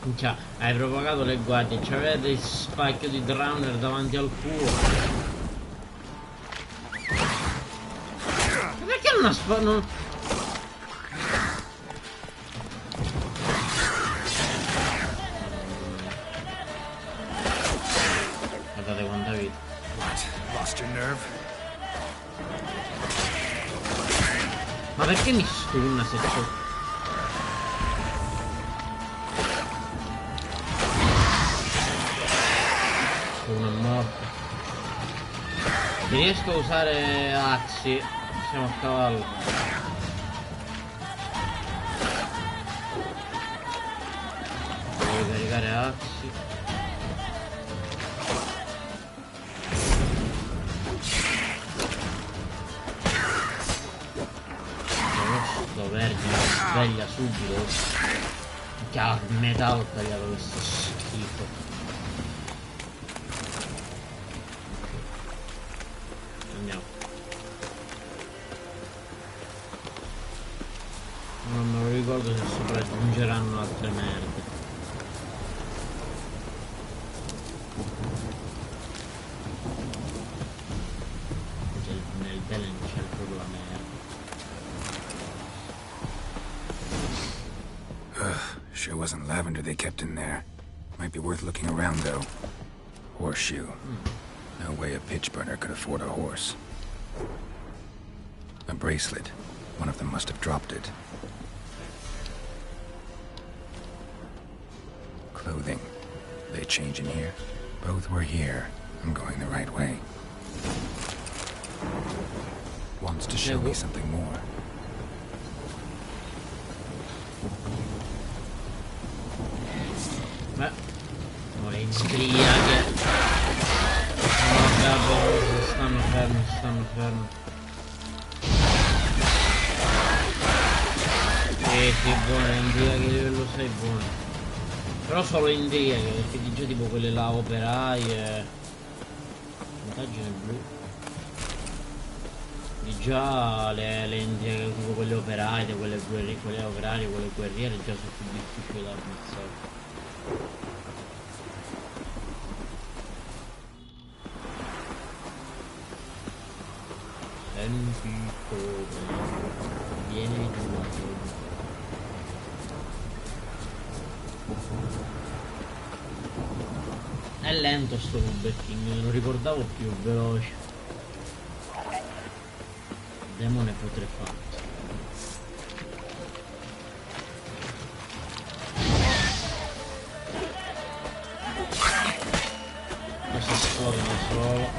Minchia, hai provocato le guardie, c'avete il spacchio di Drowner davanti al culo. Ma perché non ha non... Guardate quanta vita.
What? Lost your nerve?
Ma perché mi stunna se c'ho... Uno è morto. Se riesco a usare Axi, siamo a cavallo. Devo caricare Axi. Sto vergine si sveglia subito. Che a metà ho tagliato questo schifo. Non me lo ricordo se sopra aggiungeranno altre merde. Nel Dello non c'è proprio la merda.
Sure wasn't lavender they kept in there. Might be worth looking around though. Horseshoe. No way a pitch burner could afford a horse. A bracelet. One of them must have dropped it. Clothing. They change in here? Both were here. I'm going the right way. Wants to show me something more.
Beh, ora in striate. Vabbè, stanno fermi. Sì, buono, indica che livello 6 buono. Però solo indica perché di già tipo quelle là operaie. Vantaggio nel blu. Di già le indica tipo quelle operaie, quelle operarie, quelle guerriere già sono più difficili da ammazzare. Senti come viene giù. È lento sto rubbecking, non ricordavo più veloce. Demone putrefatto. Questo esplode da solo.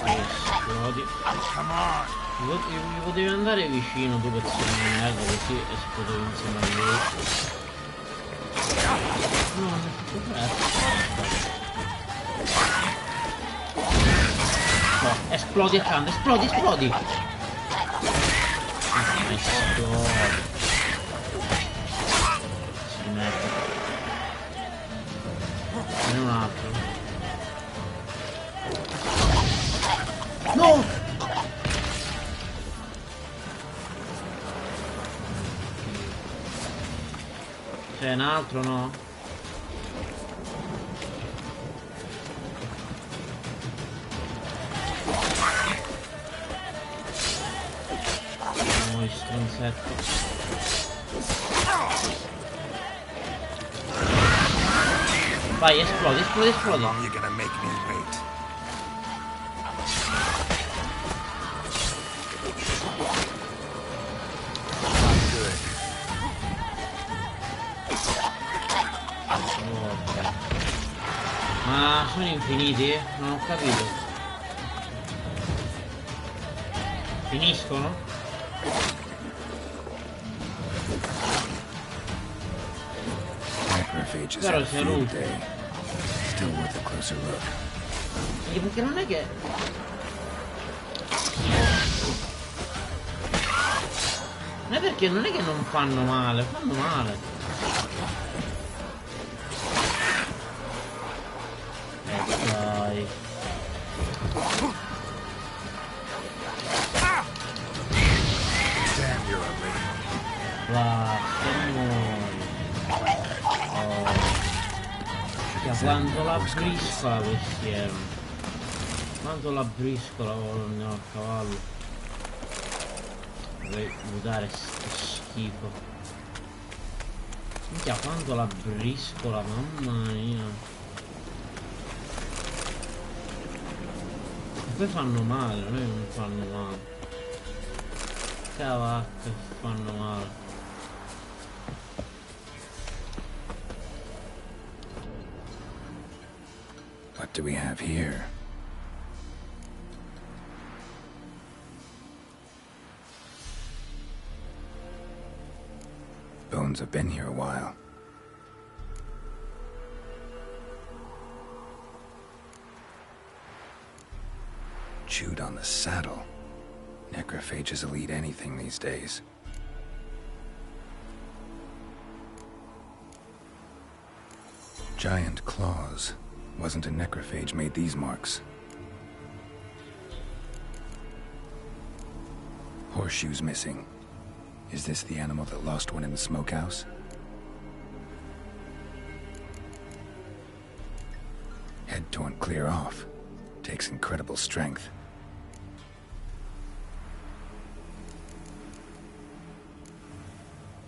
Esplodi. Gli potevi andare vicino tu pezzo di merda così esplodevi insieme a lui. No, non è tutto prezzo. No, esplodi accanto, esplodi! Esplodi! Si merda. Ce n'è un altro. No! C'è un altro, no? No, stronzetto. Vai, esplodi.
You're gonna make me wait.
Ma sono infiniti? Non ho capito. Finiscono?
Macrophages
Però
had a
si è
field
rotto.
day. Still worth a closer look.
Perché non è che... non è che non fanno male, fanno male. Dai.
Damn, you're ugly.
Va, che muori. Oh. Quanto la briscola questi erano. Quanto la briscola andiamo a cavallo. Dovrei mutare sto schifo. Minchia, quanto la briscola, mamma mia. E poi fanno male, a noi non fanno male. Cavacca, fanno male.
What do we have here? Bones have been here a while. Chewed on the saddle. Necrophages will eat anything these days. Giant claws. Wasn't a necrophage made these marks. Horseshoes missing. Is this the animal that lost one in the smokehouse? Head torn clear off. Takes incredible strength.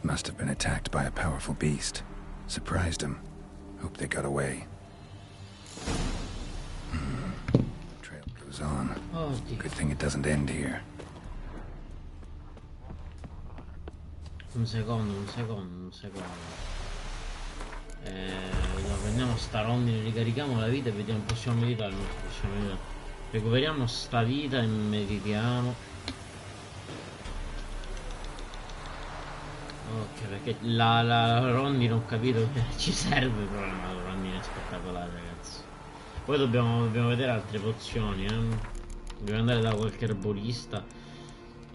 Must have been attacked by a powerful beast. Surprised him. Hope they got away. Trail goes on.
Oh,
Good thing it doesn't end here.
Un secondo. Prendiamo sta rondine, ricarichiamo la vita e vediamo, possiamo meditare, non possiamo meditare. Recuperiamo sta vita e meditiamo. Ok, perché la rondine ho capito che ci serve, però la rondine è spettacolare, ragazzi. Poi dobbiamo vedere altre pozioni, Dobbiamo andare da qualche erbolista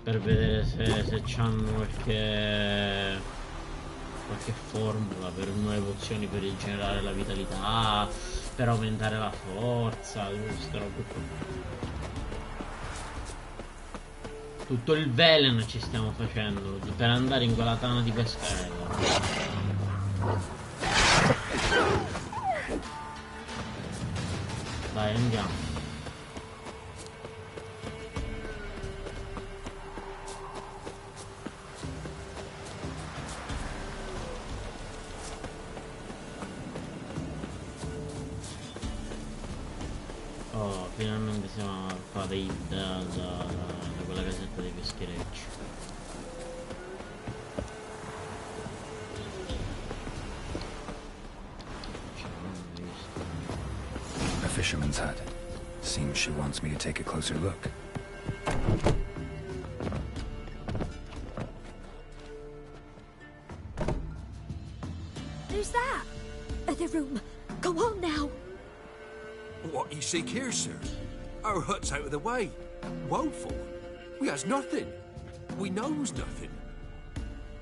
per vedere se c'hanno qualche formula per nuove pozioni per rigenerare la vitalità, per aumentare la forza, queste robe qua. Tutto il velen ci stiamo facendo per andare in quella tana di pescarella. Dai, andiamo. Oh, finalmente siamo qua da quella casetta dei pescherecci.
A fisherman's hut. Seems she wants me to take a closer look.
Who's that? Other room. Go on now.
What you seek here, sir? Our hut's out of the way. Woeful. We has nothing. We knows nothing.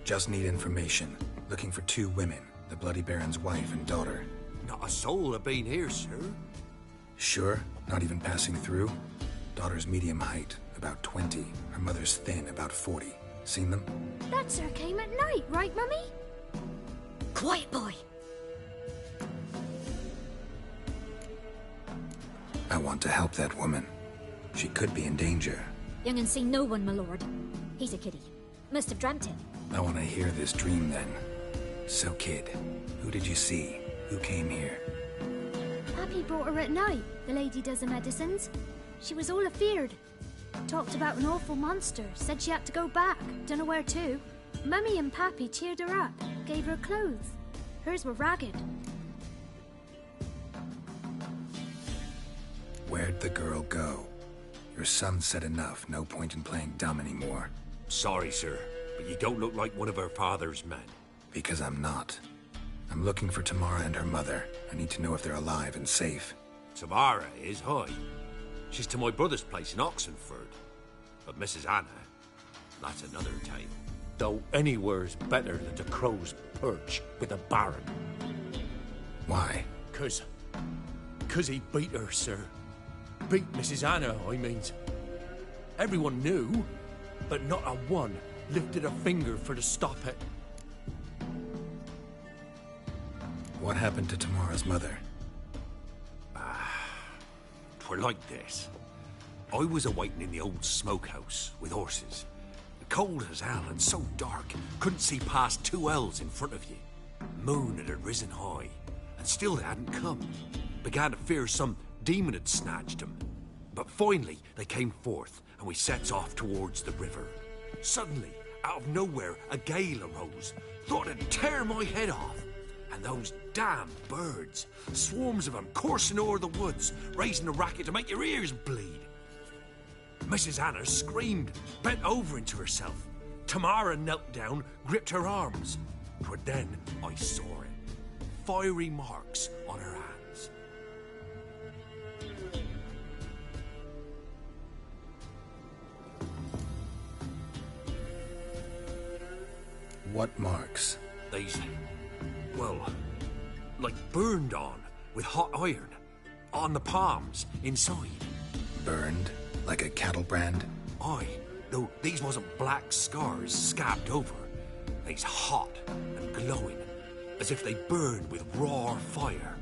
Just need information. Looking for 2 women, the Bloody Baron's wife and daughter.
Not a soul have been here, sir.
Sure? Not even passing through? Daughter's medium height, about 20. Her mother's thin, about 40. Seen them?
That sir came at night, right, Mummy? Quiet, boy.
I want to help that woman. She could be in danger.
Young and seen no one, my lord. He's a kiddie. Must have dreamt it.
I want to hear this dream then. So, kid, who did you see? Who came here?
Pappy brought her at night. The lady does the medicines. She was all afeared. Talked about an awful monster. Said she had to go back. Don't know where to. Mummy and Pappy cheered her up. Gave her clothes. Hers were ragged.
Where'd the girl go? Your son said enough. No point in playing dumb anymore.
Sorry, sir, but you don't look like one of her father's men.
Because I'm not. I'm looking for Tamara and her mother. I need to know if they're alive and safe.
Tamara is, hi. She's to my brother's place in Oxenford. But Mrs. Anna, that's another tale.
Though anywhere's better than the crow's perch with a baron.
Why?
'Cause he beat her, sir. Beat Mrs. Anna, I means. Everyone knew, but not a one lifted a finger for to stop it.
What happened to Tamara's mother?
Twere like this. I was awaiting in the old smokehouse with horses. Cold as hell and so dark, couldn't see past 2 ells in front of you. Moon had risen high, and still they hadn't come. Began to fear some demon had snatched them. But finally they came forth, and we sets off towards the river. Suddenly, out of nowhere, a gale arose. Thought it'd tear my head off. And those damn birds, swarms of them coursing o'er the woods, raising a racket to make your ears bleed. Mrs. Anna screamed, bent over into herself. Tamara knelt down, gripped her arms. But then I saw it. Fiery marks on her hands.
What marks?
These, well, like burned on with hot iron. On the palms, inside.
Burned? Like a cattle brand?
Aye, though these wasn't black scars scabbed over. They's hot and glowing, as if they burned with raw fire.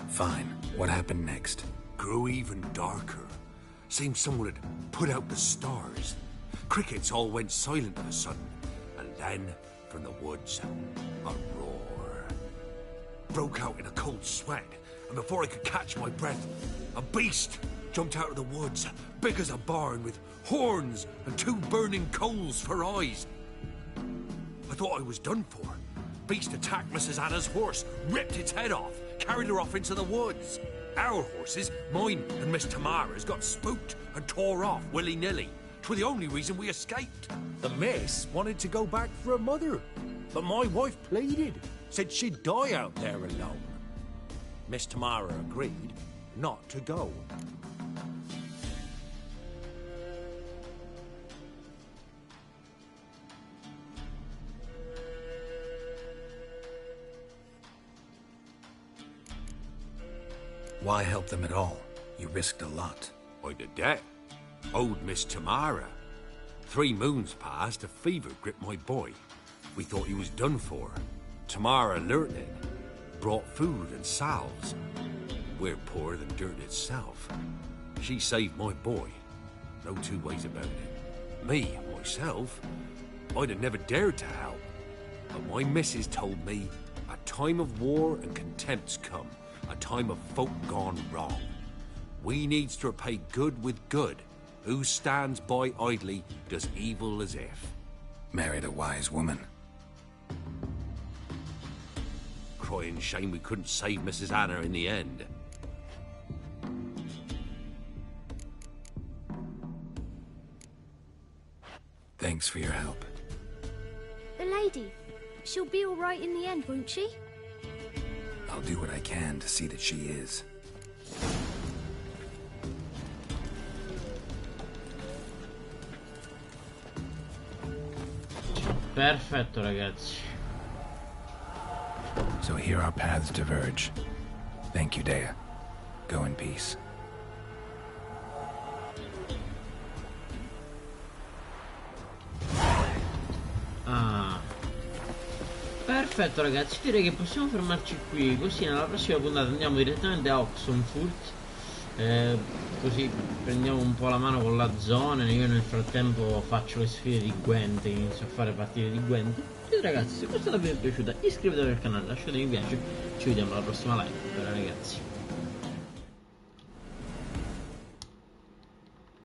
Fine. What happened next?
Grew even darker. Seemed someone had put out the stars. Crickets all went silent of a sudden, and then, from the woods, a roar. Broke out in a cold sweat. And before I could catch my breath, a beast jumped out of the woods, big as a barn, with horns and 2 burning coals for eyes. I thought I was done for. Beast attacked Mrs. Anna's horse, ripped its head off, carried her off into the woods. Our horses, mine and Miss Tamara's, got spooked and tore off willy-nilly. 'Twere the only reason we escaped.
The miss wanted to go back for her mother, but my wife pleaded, said she'd die out there alone. Miss Tamara agreed not to go.
Why help them at all? You risked a lot.
I'd a debt. Owed Miss Tamara. 3 moons passed, a fever gripped my boy. We thought he was done for. Tamara learnt it. Brought food and salves. We're poorer than dirt itself. She saved my boy. No 2 ways about it. Me, myself, I'd have never dared to help. But my missus told me a time of war and contempt's come. A time of folk gone wrong. We needs to repay good with good. Who stands by idly does evil as if.
Married a wise woman.
Crying shame we couldn't save Mrs. Anna in the end.
Thanks for your help.
The lady, she'll be all right in the end, won't she?
I'll do what I can to see that she is.
Perfetto, ragazzi.
So here our paths diverge. Thank you, Della. Go in peace.
Perfetto ragazzi, direi che possiamo fermarci qui, così nella prossima puntata andiamo direttamente a Oxenfurt, così prendiamo un po' la mano con la zona. Io nel frattempo faccio le sfide di Gwent, inizio a fare partite di Gwent. Quindi ragazzi, se questa vi è piaciuta iscrivetevi al canale, lasciate mi piace, ci vediamo alla prossima live. Bella ragazzi.